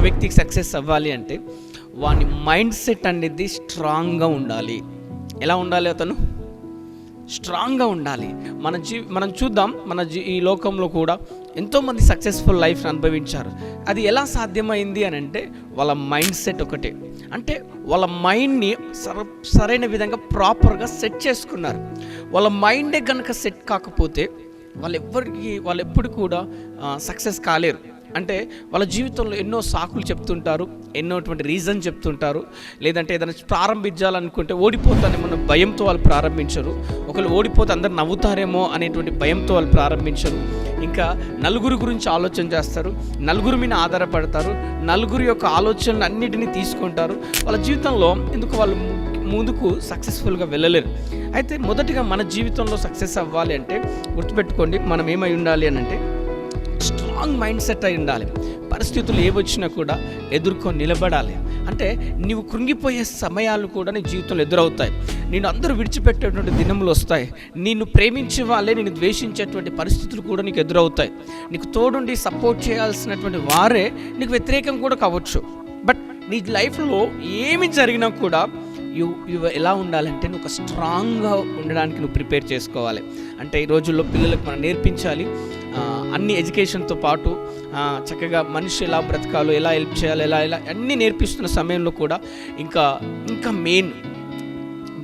వ్యక్తికి సక్సెస్ అవ్వాలి అంటే వాని మైండ్ సెట్ అనేది స్ట్రాంగ్గా ఉండాలి. ఎలా ఉండాలి? అతను స్ట్రాంగ్గా ఉండాలి. మనం చూద్దాం, ఈ లోకంలో కూడా ఎంతోమంది సక్సెస్ఫుల్ లైఫ్ని అనుభవించారు. అది ఎలా సాధ్యమైంది అని అంటే వాళ్ళ మైండ్ సెట్ ఒకటే. అంటే వాళ్ళ మైండ్ని సరైన విధంగా ప్రాపర్గా సెట్ చేసుకున్నారు. వాళ్ళ మైండే కనుక సెట్ కాకపోతే వాళ్ళు ఎప్పుడు కూడా సక్సెస్ కాలేరు. అంటే వాళ్ళ జీవితంలో ఎన్నో సాకులు చెప్తుంటారు, ఎన్నోటువంటి రీజన్ చెప్తుంటారు. లేదంటే ఏదైనా ప్రారంభించాలనుకుంటే ఓడిపోతానేమో భయంతో వాళ్ళు ప్రారంభించరు. ఒకళ్ళు ఓడిపోతే అందరు నవ్వుతారేమో అనేటువంటి భయంతో వాళ్ళు ప్రారంభించరు. ఇంకా నలుగురు గురించి ఆలోచన చేస్తారు, నలుగురు మీద ఆధారపడతారు, నలుగురు యొక్క ఆలోచనలు అన్నిటినీ తీసుకుంటారు. వాళ్ళ జీవితంలో ఎందుకు వాళ్ళు ముందుకు సక్సెస్ఫుల్గా వెళ్ళలేరు. అయితే మొదటిగా మన జీవితంలో సక్సెస్ అవ్వాలి అంటే గుర్తుపెట్టుకోండి, మనం ఏమై ఉండాలి అని అంటే స్ట్రాంగ్ మైండ్ సెట్ అయి ఉండాలి. పరిస్థితులు ఏవొచ్చినా కూడా ఎదుర్కొని నిలబడాలి. అంటే నీవు కృంగిపోయే సమయాలు కూడా నీ జీవితంలో ఎదురవుతాయి. నేను అందరూ విడిచిపెట్టేటువంటి దినములు వస్తాయి. నిన్ను ప్రేమించే వాళ్ళే నిన్ను ద్వేషించేటువంటి పరిస్థితులు కూడా నీకు ఎదురవుతాయి. నీకు తోడుండి సపోర్ట్ చేయాల్సినటువంటి వారే నీకు వ్యతిరేకం కూడా కావచ్చు. బట్ నీ లైఫ్లో ఏమి జరిగినా కూడా ఎలా ఉండాలంటే నువ్వు ఒక స్ట్రాంగ్గా ఉండడానికి నువ్వు ప్రిపేర్ చేసుకోవాలి. అంటే ఈ రోజుల్లో పిల్లలకు మనం నేర్పించాలి అన్ని ఎడ్యుకేషన్తో పాటు చక్కగా మనిషి ఎలా బ్రతకాలో, ఎలా హెల్ప్ చేయాలో, ఎలా అన్నీ నేర్పిస్తున్న సమయంలో కూడా ఇంకా మెయిన్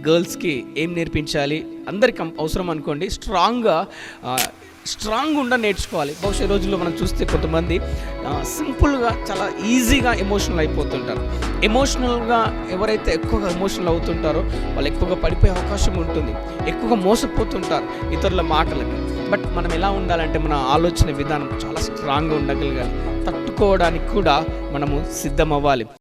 గర్ల్స్కి ఏం నేర్పించాలి అందరికీ అవసరం అనుకోండి, స్ట్రాంగ్ ఉండ నేర్చుకోవాలి. బహుశా రోజుల్లో మనం చూస్తే కొంతమంది సింపుల్గా చాలా ఈజీగా ఎమోషనల్ అయిపోతుంటారు. ఎమోషనల్గా ఎవరైతే ఎక్కువగా ఎమోషనల్ అవుతుంటారో వాళ్ళు ఎక్కువగా పడిపోయే అవకాశం ఉంటుంది, ఎక్కువగా మోసపోతుంటారు ఇతరుల మాటలకి. బట్ మనం ఎలా ఉండాలంటే మన ఆలోచన విధానం చాలా స్ట్రాంగ్గా ఉండగలగాలి. తట్టుకోవడానికి కూడా మనము సిద్ధం అవ్వాలి.